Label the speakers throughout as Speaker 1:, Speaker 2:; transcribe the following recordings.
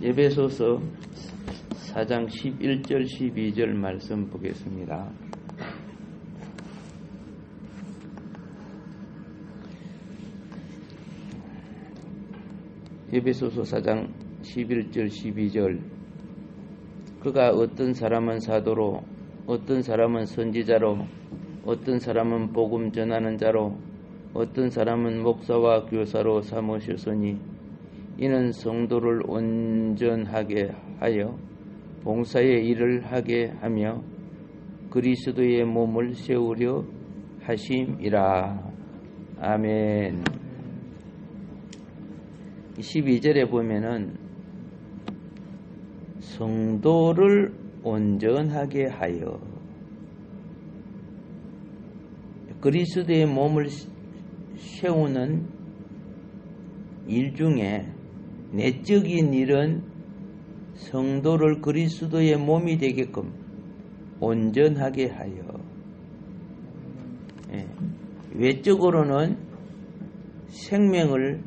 Speaker 1: 에베소서 4장 11절 12절 말씀 보겠습니다. 에베소서 4장 11절 12절 그가 어떤 사람은 사도로 어떤 사람은 선지자로 어떤 사람은 복음 전하는 자로 어떤 사람은 목사와 교사로 삼으셨으니 이는 성도를 온전하게 하여 봉사의 일을 하게 하며 그리스도의 몸을 세우려 하심이라. 아멘. 12절에 보면은 성도를 온전하게 하여 그리스도의 몸을 세우는 일 중에 내적인 일은 성도를 그리스도의 몸이 되게끔 온전하게 하여, 외적으로는 생명을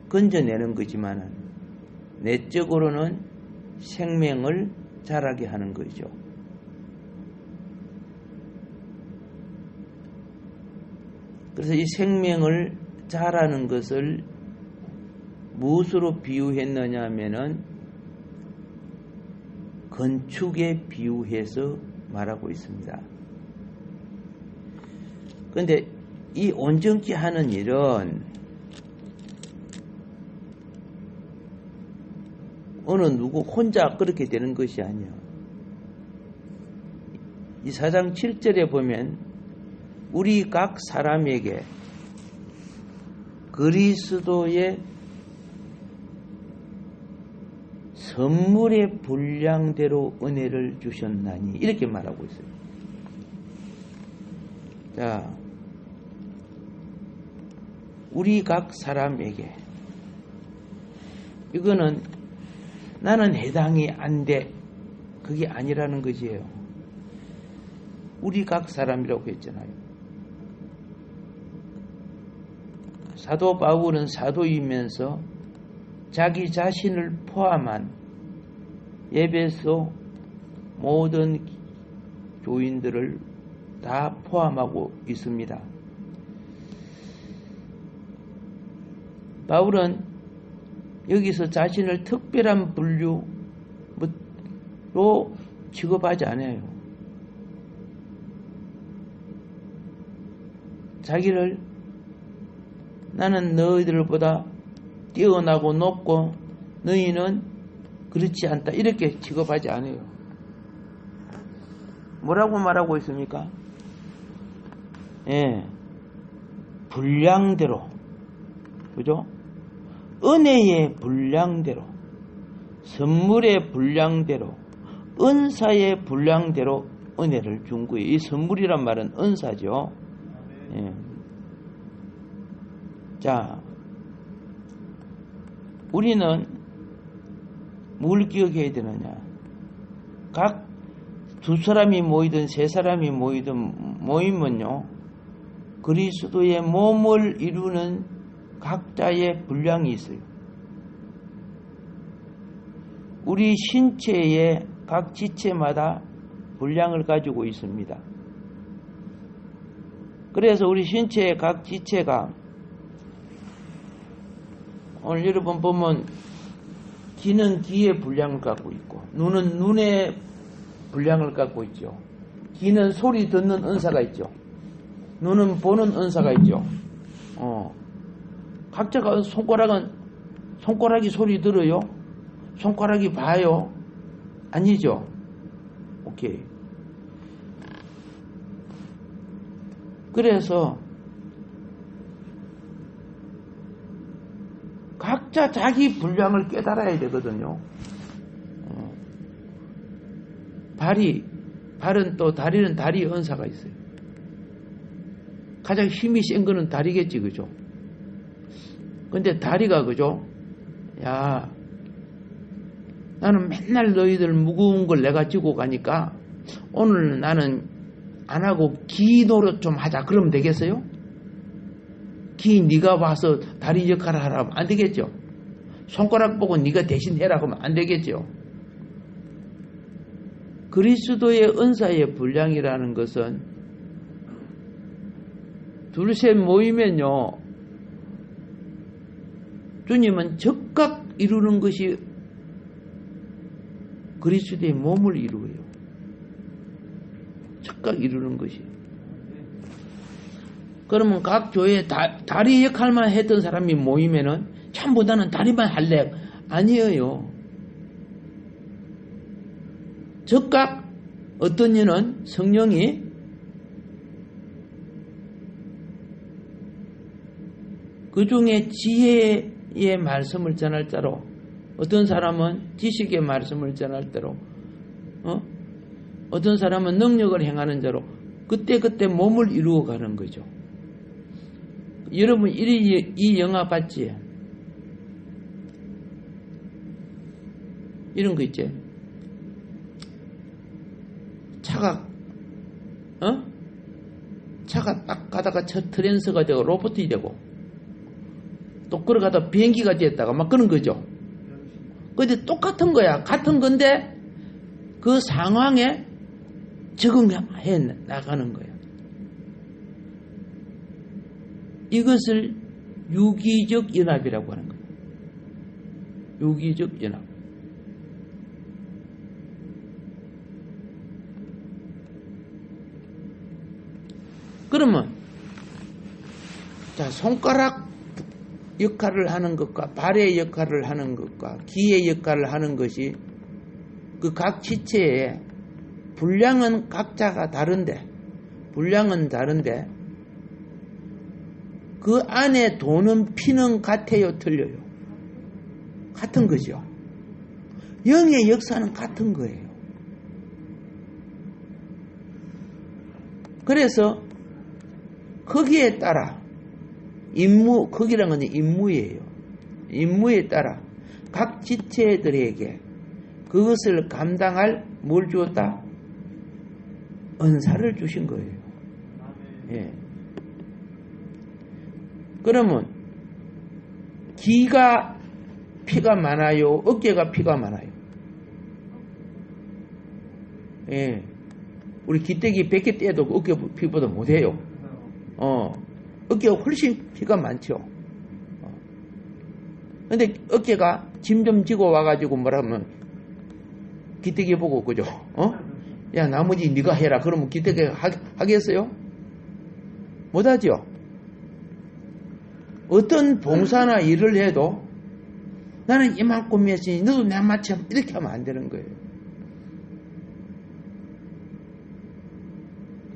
Speaker 1: 건져내는 거지만 내적으로는 생명을 자라게 하는 거죠. 그래서 이 생명을 자라는 것을 무엇으로 비유했느냐 하면은 건축에 비유해서 말하고 있습니다. 그런데 이 온전케 하는 일은 어느 누구 혼자 그렇게 되는 것이 아니야. 이 4장 7절에 보면 우리 각 사람에게 그리스도의 선물의 분량대로 은혜를 주셨나니 이렇게 말하고 있어요. 자, 우리 각 사람에게 이거는 나는 해당이 안 돼. 그게 아니라는 것이에요. 우리 각 사람이라고 했잖아요. 사도 바울은 사도이면서 자기 자신을 포함한 에베소 모든 교인들을 다 포함하고 있습니다. 바울은 여기서 자신을 특별한 분류로 취급하지 않아요. 자기를 나는 너희들보다 뛰어나고 높고 너희는 그렇지 않다 이렇게 취급하지 않아요. 뭐라고 말하고 있습니까? 분량대로, 그죠? 은혜의 분량대로, 선물의 분량대로, 은사의 분량대로 은혜를 준 거예요. 이 선물이란 말은 은사죠. 자, 우리는 뭘 기억해야 되느냐? 각 두 사람이 모이든 세 사람이 모이면요, 그리스도의 몸을 이루는 각자의 분량이 있어요. 우리 신체의 각 지체마다 분량을 가지고 있습니다. 그래서 우리 신체의 각 지체가 오늘 여러분 보면 귀는 귀의 분량을 갖고 있고 눈은 눈의 분량을 갖고 있죠. 귀는 소리 듣는 은사가 있죠. 눈은 보는 은사가 있죠. 각자가 손가락이 소리 들어요? 손가락이 봐요? 아니죠? 오케이. 그래서 각자 자기 분량을 깨달아야 되거든요. 다리는 다리 은사가 있어요. 가장 힘이 센 거는 다리겠지, 그죠? 근데 다리가, 그죠? 야, 나는 맨날 너희들 무거운 걸 내가 지고 가니까 오늘 나는 안 하고 기 노릇 좀 하자. 그러면 되겠어요? 기 네가 와서 다리 역할을 하라면 안 되겠죠? 손가락 보고 네가 대신 해라 하면 안 되겠죠. 그리스도의 은사의 분량이라는 것은 둘셋 모이면요, 주님은 즉각 이루는 것이 그리스도의 몸을 이루어요. 즉각 이루는 것이. 그러면 각 교회에 다리 역할만 했던 사람이 모이면은 전부 나는 다리만 할래. 아니에요. 즉각 어떤 이는 성령이 그 중에 지혜의 말씀을 전할 자로, 어떤 사람은 지식의 말씀을 전할 자로, 어떤 사람은 능력을 행하는 자로 그때 몸을 이루어가는 거죠. 여러분 이 영화 봤지? 이런 거 있지? 차가 딱 가다가 트랜스가 되고 로봇이 되고 또 걸어가다 비행기가 됐다가 막 그런 거죠. 근데 똑같은 거야. 같은 건데 그 상황에 적응해 나가는 거야. 이것을 유기적 연합이라고 하는 거야. 유기적 연합. 그러면 자, 손가락 역할을 하는 것과 발의 역할을 하는 것과 귀의 역할을 하는 것이 그 각 지체의 분량은 각자가 다른데 그 안에 도는 피는 같아요, 틀려요? 같은 거죠. 영의 역사는 같은 거예요. 그래서 거기에 따라 거기란 건 임무예요. 임무에 따라 각 지체들에게 그것을 감당할 뭘 주었다? 은사를 주신 거예요. 예. 그러면 귀가 피가 많아요? 어깨가 피가 많아요? 예. 우리 기대기 100개 떼도 어깨 피보다 못해요. 어깨가 훨씬 피가 많죠. 근데 어깨가 짐 좀 지고 와가지고 뭐라면 기대기 보고 그죠? 야, 나머지 네가 해라. 그러면 기대기 하겠어요? 못하죠. 어떤 봉사나 일을 해도 나는 이만큼 했으니 너도 내 마치 이렇게 하면 안 되는 거예요.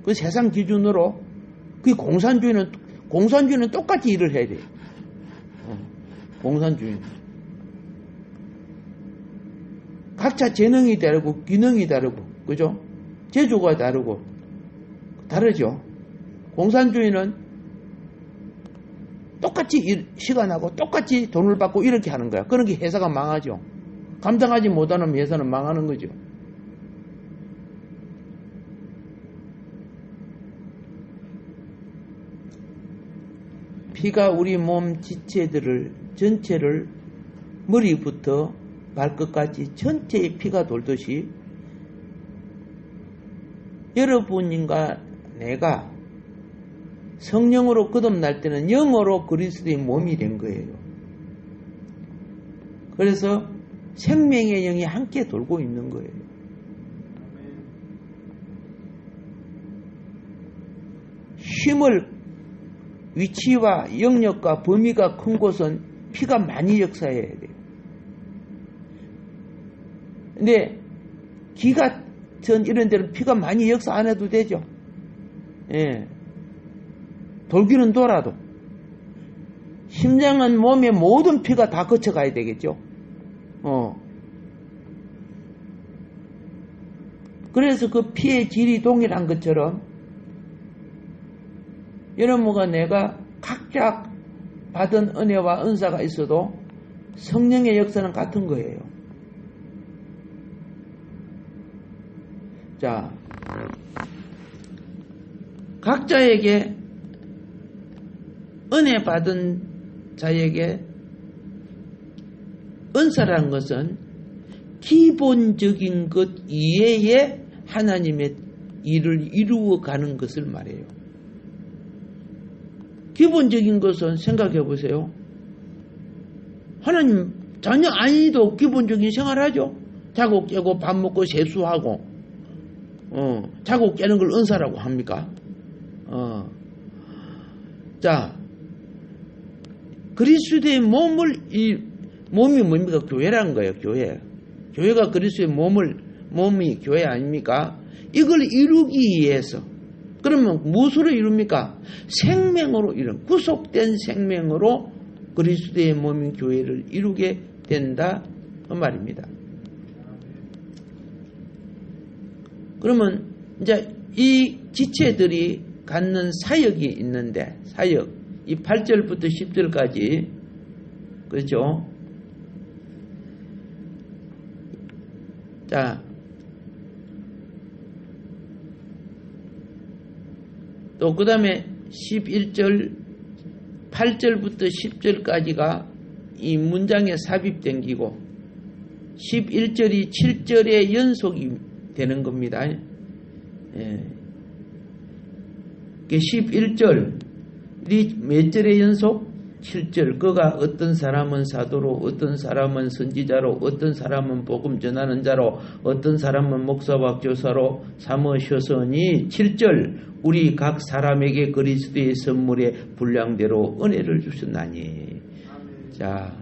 Speaker 1: 그 세상 기준으로 그 공산주의는 똑같이 일을 해야 돼요. 공산주의는. 각자 재능이 다르고 기능이 다르고 그죠? 제조가 다르고 다르죠. 공산주의는 똑같이 시간하고 똑같이 돈을 받고 이렇게 하는 거야. 그런 게 회사가 망하죠. 감당하지 못하는 회사는 망하는 거죠. 피가 우리 몸 지체들을 전체를 머리부터 발끝까지 전체에 피가 돌듯이 여러분과 내가 성령으로 거듭날 때는 영으로 그리스도의 몸이 된 거예요. 그래서 생명의 영이 함께 돌고 있는 거예요. 힘을 위치와 영역과 범위가 큰 곳은 피가 많이 역사해야 돼요. 근데 기 같은 이런 데는 피가 많이 역사 안 해도 되죠. 예. 돌기는 돌아도. 심장은 몸의 모든 피가 다 거쳐가야 되겠죠. 그래서 그 피의 질이 동일한 것처럼 여러분과 내가 각자 받은 은혜와 은사가 있어도 성령의 역사는 같은 거예요. 자, 각자에게 은혜 받은 자에게 은사라는 것은 기본적인 것 이외에 하나님의 일을 이루어가는 것을 말해요. 기본적인 것은 생각해 보세요. 하나님 전혀 아니도 기본적인 생활하죠. 자고 깨고 밥 먹고 세수하고 자고 깨는 걸 은사라고 합니까? 자, 그리스도의 몸이 뭡니까? 교회라는 거예요. 교회가 그리스도의 몸이 교회 아닙니까? 이걸 이루기 위해서, 그러면 무엇으로 이룹니까? 생명으로 구속된 생명으로 그리스도의 몸인 교회를 이루게 된다 그 말입니다. 그러면 이제 이 지체들이 갖는 사역이 있는데, 사역 이 8절부터 10절까지 그렇죠? 자, 또 그 다음에 11절 8절부터 10절까지가 이 문장에 삽입된 기고 11절이 7절의 연속이 되는 겁니다. 11절이 몇 절의 연속? 7절. 그가 어떤 사람은 사도로, 어떤 사람은 선지자로, 어떤 사람은 복음 전하는 자로, 어떤 사람은 목사와 교사로 삼으셨으니 7절. 우리 각 사람에게 그리스도의 선물의 분량대로 은혜를 주셨나니. 자,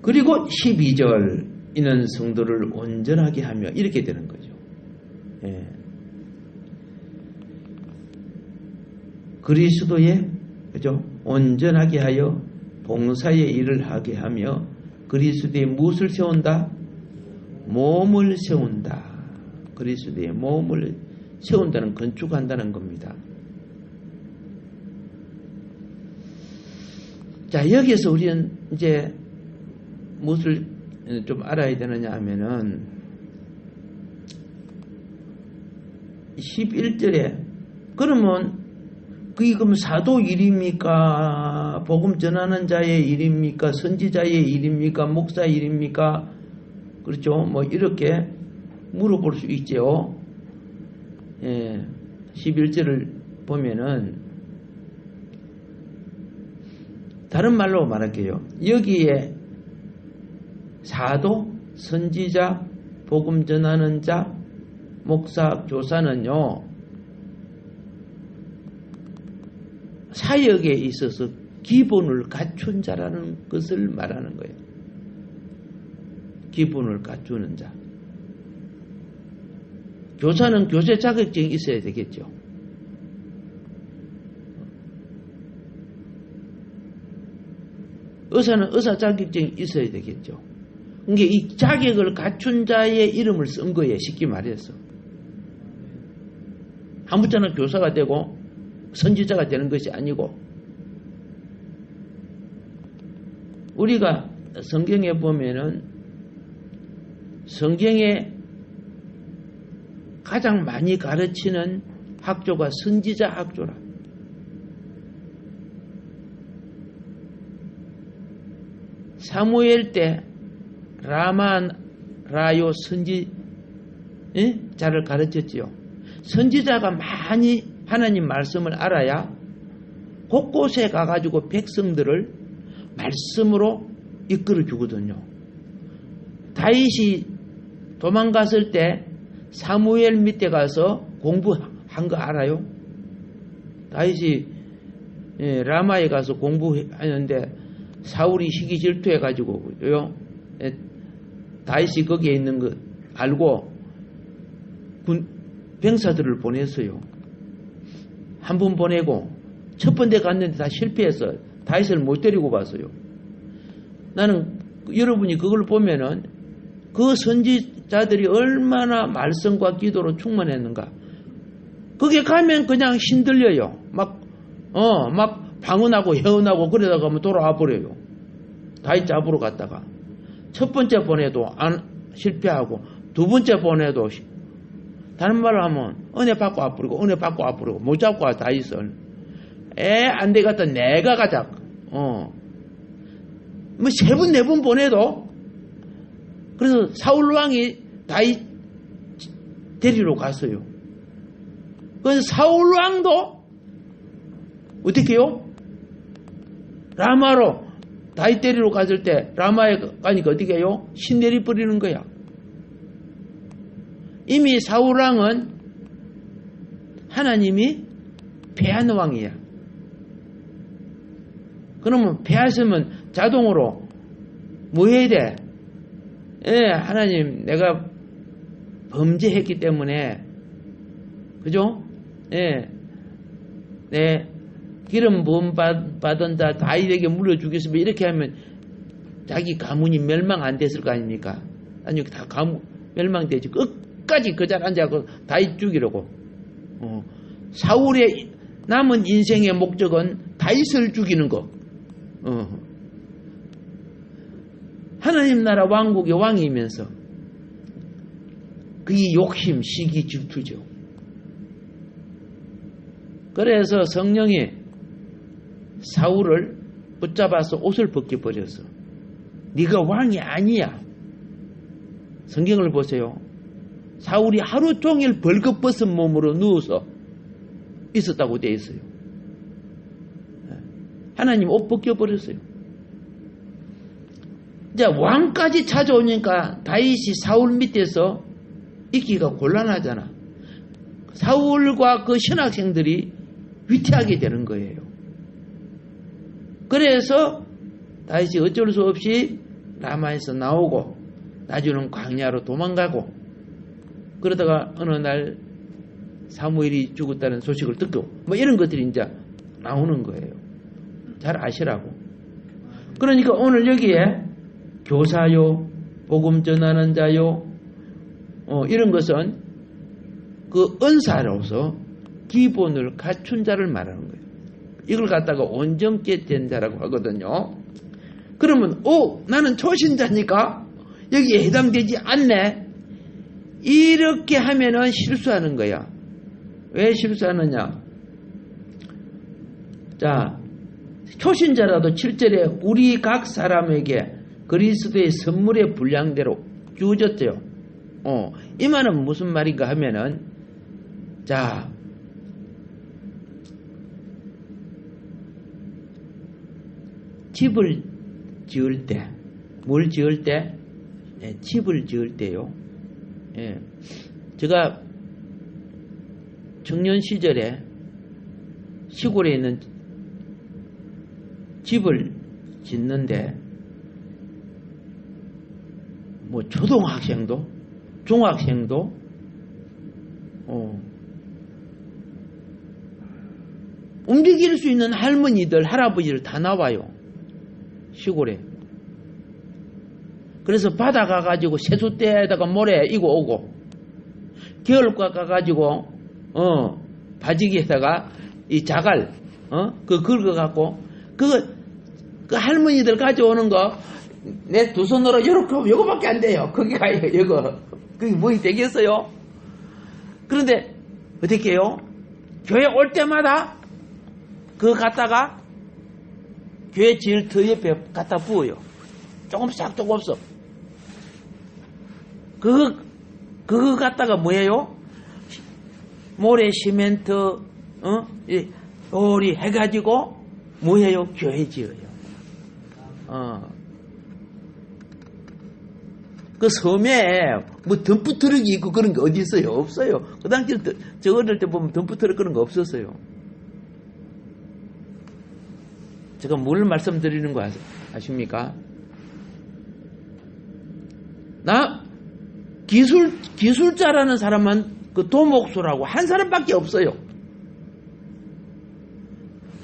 Speaker 1: 그리고 12절. 이는 성도를 온전하게 하며 이렇게 되는 거죠. 예. 그리스도의 그죠? 온전하게 하여 봉사의 일을 하게 하며 그리스도의 무엇을 세운다? 몸을 세운다. 그리스도의 몸을 세운다는, 건축한다는 겁니다. 자, 여기에서 우리는 이제 무엇을 좀 알아야 되느냐 하면은 11절에 그러면 그게 그럼 사도 일입니까? 복음 전하는 자의 일입니까? 선지자의 일입니까? 목사 일입니까? 그렇죠? 뭐 이렇게 물어볼 수 있죠. 예, 11절을 보면은 다른 말로 말할게요. 여기에 사도, 선지자, 복음 전하는 자, 목사, 교사는요, 사역에 있어서 기본을 갖춘 자라는 것을 말하는 거예요. 기본을 갖추는 자. 교사는 교세 자격증이 있어야 되겠죠. 의사는 의사 자격증이 있어야 되겠죠. 그러니까 이 자격을 갖춘 자의 이름을 쓴 거예요. 쉽게 말해서. 아무짝나 교사가 되고 선지자가 되는 것이 아니고, 우리가 성경에 보면은 성경에 가장 많이 가르치는 학조가 선지자 학조라. 사무엘 때 라요 선지자를 가르쳤지요. 선지자가 많이 하나님 말씀을 알아야 곳곳에 가가지고 백성들을 말씀으로 이끌어 주거든요. 다윗이 도망갔을 때 사무엘 밑에 가서 공부한 거 알아요? 다윗이 라마에 가서 공부하는데 사울이 시기 질투해가지고요. 다윗이 거기에 있는 거 알고 병사들을 보냈어요. 한 번 보내고 첫 번째 갔는데 다 실패해서 다윗을 못 데리고 갔어요. 나는 여러분이 그걸 보면은 그 선지자들이 얼마나 말씀과 기도로 충만했는가. 거기에 가면 그냥 힘들려요. 막 방언하고 해언하고 그러다가 하면 돌아와 버려요. 다윗 잡으러 갔다가 첫 번째 보내도 실패하고 두 번째 보내도 다른 말로 하면 은혜 받고 와버리고 은혜 받고 와버리고 못 잡고 와 다윗은 안 되겠다 내가 가자 뭐 3번, 4번 보내도, 그래서 사울왕이 다윗 데리러 갔어요. 그래서 사울왕도 어떻게 해요? 라마로 다윗 데리러 갔을 때 라마에 가니까 어떻게 해요? 신내리 버리는 거야. 이미 사울왕은 하나님이 패한 왕이야. 그러면 패하시면 자동으로 뭐 해야 돼? 하나님 내가 범죄했기 때문에 그죠? 내 기름 부음 받은 자 다윗에게 물려 주겠으면 이렇게 하면 자기 가문이 멸망 안 됐을 거 아닙니까? 아니 다 가문 멸망되지. 끝까지 그 자리에 앉아서 다윗 죽이려고. 사울의 남은 인생의 목적은 다윗을 죽이는 거. 하나님 나라 왕국의 왕이면서 그게 욕심, 시기, 질투죠. 그래서 성령이 사울을 붙잡아서 옷을 벗겨버렸어. 네가 왕이 아니야. 성경을 보세요. 사울이 하루 종일 벌거벗은 몸으로 누워서 있었다고 되어 있어요. 하나님 옷 벗겨버렸어요. 이제 왕까지 찾아오니까 다윗이 사울 밑에서 있기가 곤란하잖아. 사울과 그 신학생들이 위태하게 되는 거예요. 그래서 다윗이 어쩔 수 없이 라마에서 나오고 나중에는 광야로 도망가고 그러다가 어느 날 사무엘이 죽었다는 소식을 듣고 뭐 이런 것들이 이제 나오는 거예요. 잘 아시라고. 그러니까 오늘 여기에 교사요, 복음 전하는 자요, 이런 것은 그 은사로서 기본을 갖춘 자를 말하는 거예요. 이걸 갖다가 온전케 된 자라고 하거든요. 그러면 나는 초신자니까 여기에 해당되지 않네. 이렇게 하면은 실수하는 거야. 왜 실수하느냐? 자, 초신자라도 7절에 우리 각 사람에게 그리스도의 선물의 분량대로 주어졌대요. 이 말은 무슨 말인가 하면은, 자, 집을 지을 때, 뭘 지을 때? 집을 지을 때요. 제가 청년 시절에 시골에 있는 집을 짓는데, 뭐 초등학생도 중학생도 움직일 수 있는 할머니들 할아버지들 다 나와요. 시골에. 그래서 바다 가가지고 세숫대에다가 모래 이고 오고 겨울과 가가지고 바지기에다가 이 자갈 그 긁어갖고 그 할머니들 가져오는 거 내 두 손으로 요렇게 하면 요거밖에 안 돼요. 거기가 이거 그게 뭐이 되겠어요? 그런데 어떻게 해요? 교회 올 때마다 그거 갖다가 교회 지을 터 옆에 갖다 부어요. 조금씩 조금씩. 그거 갖다가 뭐예요? 모래 시멘트 오리 해가지고 뭐예요? 교회 지어요. 그 섬에 뭐 덤프 트럭이 있고 그런 게 어디 있어요? 없어요. 그 당시에 저 어릴 때 보면 덤프 트럭 그런 거 없었어요. 제가 뭘 말씀드리는 거 아십니까? 나 기술자라는 사람은 그 도목수라고 한 사람밖에 없어요.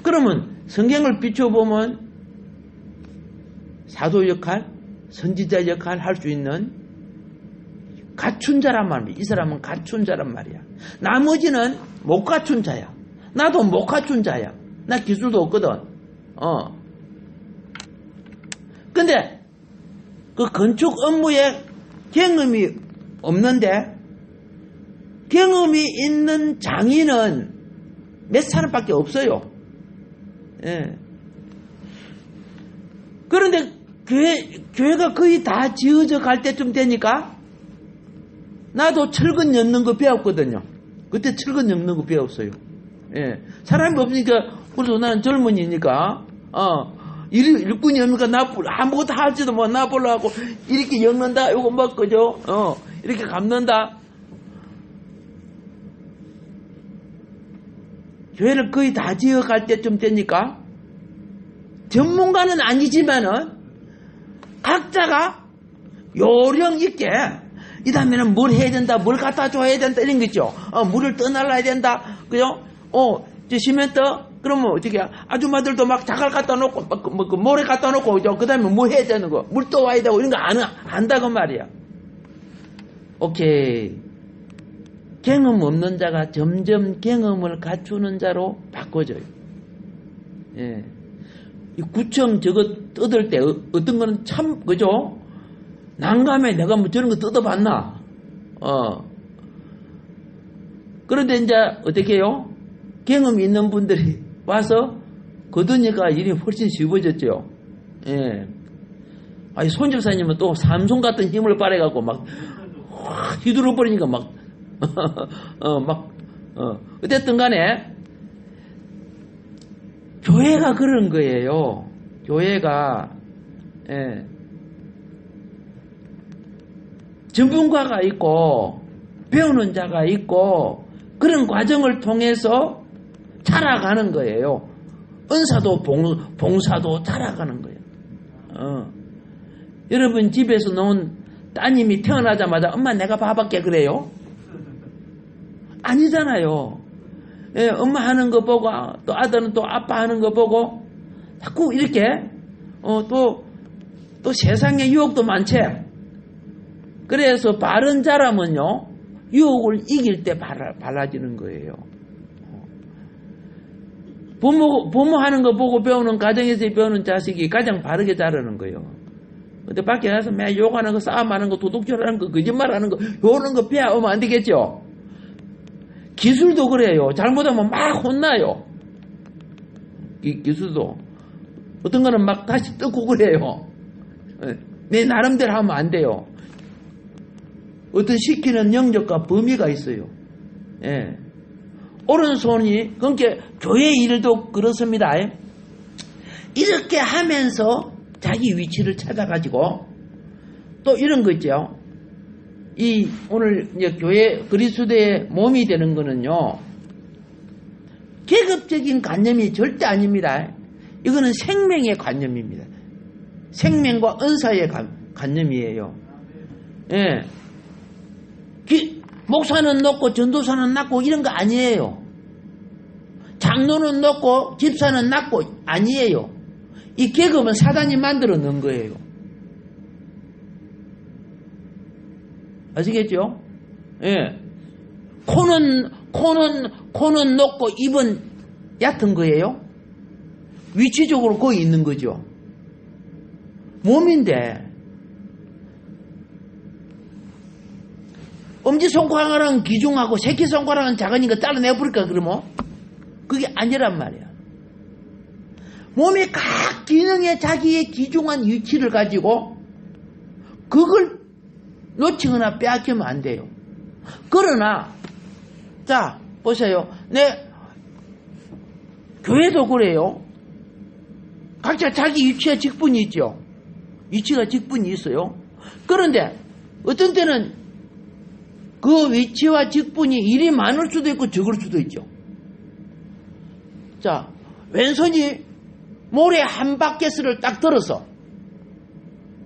Speaker 1: 그러면 성경을 비춰보면 사도 역할, 선지자 역할 할 수 있는 갖춘 자란 말이야. 이 사람은 갖춘 자란 말이야. 나머지는 못 갖춘 자야. 나도 못 갖춘 자야. 나 기술도 없거든. 근데 그 건축 업무에 경험이 없는데 경험이 있는 장인은 몇 사람밖에 없어요. 예. 그런데 교회가 거의 다 지어져 갈 때쯤 되니까 나도 철근 엮는 거 배웠거든요. 그때 철근 엮는 거 배웠어요. 예. 사람이 없으니까, 그래도 나는 젊은이니까, 일꾼이 없으니까 아무것도 할지도 뭐 나보려고 이렇게 엮는다, 요거 뭐, 그죠? 이렇게 감는다. 교회를 거의 다 지어갈 때쯤 되니까, 전문가는 아니지만은, 각자가 요령 있게, 이 다음에는 뭘 해야 된다, 뭘 갖다 줘야 된다, 이런 거 있죠. 물을 떠날라야 된다, 그죠? 시멘트? 그러면 어떻게, 아줌마들도 막 자갈 갖다 놓고, 그 모래 갖다 놓고, 그 다음에 뭐 해야 되는 거, 물 떠와야 되고, 이런 거 안다고 말이야. 오케이. 경험 없는 자가 점점 경험을 갖추는 자로 바꿔져요. 예. 이 구청 저거 뜯을 때, 어떤 거는 참, 그죠? 난감해. 내가 뭐 저런 거 뜯어봤나? 그런데 이제 어떻게 해요? 경험 있는 분들이 와서 거두니까 일이 훨씬 쉬워졌죠. 예. 아니, 손집사님은 또 삼손 같은 힘을 발해갖고 막, 휘두르 버리니까 막, 어쨌든 간에, 교회가 그런 거예요. 교회가, 예. 전문가가 있고 배우는 자가 있고 그런 과정을 통해서 자라가는 거예요. 은사도 봉사도 자라가는 거예요. 여러분 집에서 놓은 따님이 태어나자마자 엄마 내가 밥할게 그래요? 아니잖아요. 예, 엄마 하는 거 보고 또 아들은 또 아빠 하는 거 보고 자꾸 이렇게 또 세상에 유혹도 많지. 그래서 바른 자라면요, 유혹을 이길 때 발라지는 거예요. 부모 하는 거 보고 배우는 가정에서 배우는 자식이 가장 바르게 자라는 거예요. 근데 밖에 나가서 매 욕하는 거, 싸움하는 거, 도둑질하는 거, 거짓말하는 거, 요런 거 배우면 안 되겠죠? 기술도 그래요. 잘못하면 막 혼나요. 기술도. 어떤 거는 막 다시 뜯고 그래요. 내 나름대로 하면 안 돼요. 어떤 시키는 영역과 범위가 있어요. 예. 오른손이, 그러니까 교회 일도 그렇습니다. 이렇게 하면서 자기 위치를 찾아가지고 또 이런 거 있죠. 오늘 이제 교회 그리스도의 몸이 되는 거는요, 계급적인 관념이 절대 아닙니다. 이거는 생명의 관념입니다. 생명과 은사의 관념이에요. 예. 목사는 높고 전도사는 낮고 이런 거 아니에요. 장로는 높고 집사는 낮고 아니에요. 이 계급은 사단이 만들어 놓은 거예요. 아시겠죠? 예. 코는 높고 입은 얕은 거예요. 위치적으로 거기 있는 거죠. 몸인데 엄지손가락은 귀중하고 새끼손가락은 작으니까 잘라내버릴까 그러면? 그게 아니란 말이야. 몸의 각 기능에 자기의 귀중한 위치를 가지고 그걸 놓치거나 빼앗기면 안 돼요. 그러나 자 보세요. 교회도 그래요. 각자 자기 위치와 직분이 있죠. 위치가 직분이 있어요. 그런데 어떤 때는 그 위치와 직분이 일이 많을 수도 있고 적을 수도 있죠. 자, 왼손이 모래 한 바켓을 딱 들어서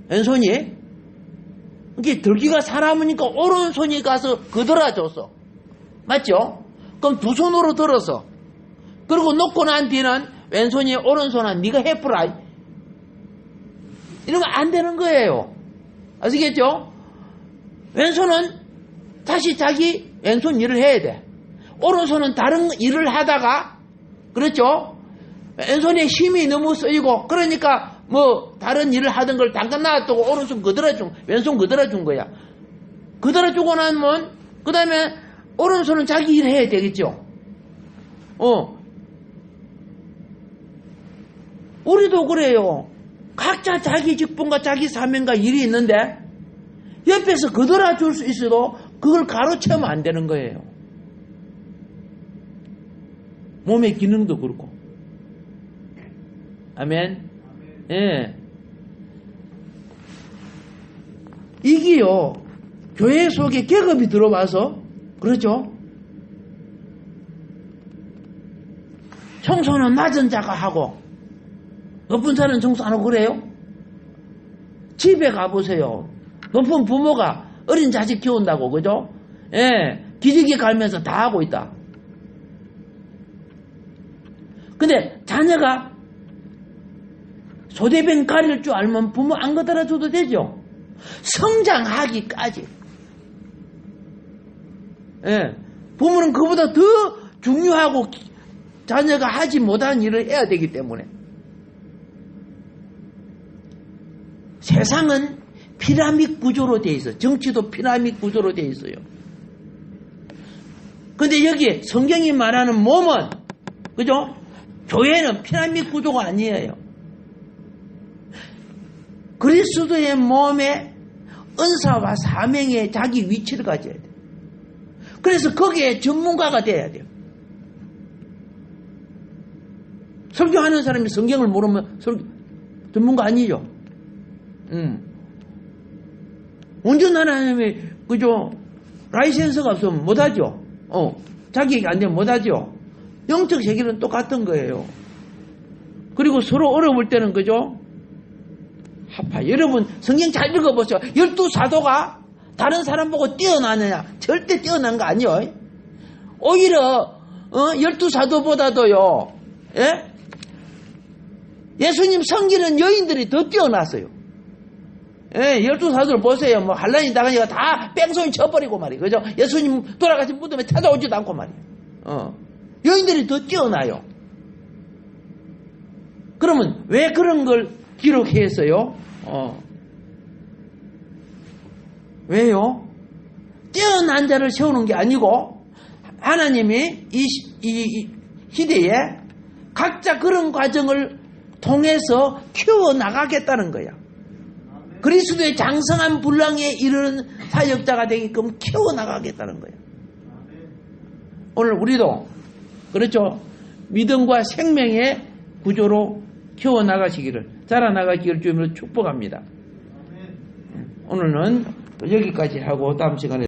Speaker 1: 왼손이 이게 들기가 사람이니까 오른손이 가서 거들어줘서 맞죠? 그럼 두 손으로 들어서 그리고 놓고 난 뒤는 왼손이 오른손아 네가 해프라 이런 거 안 되는 거예요. 아시겠죠? 왼손은 다시 자기 왼손 일을 해야 돼. 오른손은 다른 일을 하다가 그렇죠? 왼손에 힘이 너무 쓰이고 그러니까 뭐 다른 일을 하던 걸 잠깐 놔두고 오른손 왼손 거들어준 거야. 거들어주고 나면 그 다음에 오른손은 자기 일을 해야 되겠죠. 우리도 그래요. 각자 자기 직분과 자기 사명과 일이 있는데 옆에서 거들어 줄 수 있어도 그걸 가로채면 안 되는 거예요. 몸의 기능도 그렇고. 아멘. 예. 이게요, 교회 속에 계급이 들어와서, 그렇죠? 청소는 낮은 자가 하고, 높은 자는 청소 안 하고 그래요? 집에 가보세요. 높은 부모가 어린 자식 키운다고, 그죠? 예, 기저귀 갈면서 다 하고 있다. 근데 자녀가 소대병 가릴 줄 알면 부모 안 거들어 줘도 되죠? 성장하기까지. 예, 부모는 그보다 더 중요하고 자녀가 하지 못한 일을 해야 되기 때문에. 세상은 피라미드 구조로 되어 있어요. 정치도 피라미드 구조로 되어 있어요. 근데 여기 성경이 말하는 몸은, 그죠? 교회는 피라미드 구조가 아니에요. 그리스도의 몸에 은사와 사명에 자기 위치를 가져야 돼요. 그래서 거기에 전문가가 돼야 돼요. 설교하는 사람이 성경을 모르면 전문가 아니죠. 운전하는 사람이, 그죠? 라이센스가 없으면 못하죠. 자격이 안 되면 못하죠. 영적 세계는 똑같은 거예요. 그리고 서로 어려울 때는, 그죠? 여러분 성경 잘 읽어보세요. 12사도가 다른 사람 보고 뛰어나느냐? 절대 뛰어난 거 아니에요. 오히려 12사도보다도요, 예? 예수님 섬기는 여인들이 더 뛰어났어요. 예, 12사도를 보세요. 뭐 한란이 나가니까 다 뺑소니 쳐버리고 말이에요. 그죠? 예수님 돌아가신 무덤에 찾아오지도 않고 말이에요. 여인들이 더 뛰어나요. 그러면 왜 그런 걸 기록했어요? 왜요? 뛰어난 자를 세우는 게 아니고 하나님이 이 시대에 각자 그런 과정을 통해서 키워나가겠다는 거야. 그리스도의 장성한 분량에 이르는 사역자가 되게끔 키워나가겠다는 거야. 오늘 우리도 그렇죠? 믿음과 생명의 구조로 키워나가시기를, 자라나가기를 주님으로 축복합니다. 오늘은 여기까지 하고 다음 시간에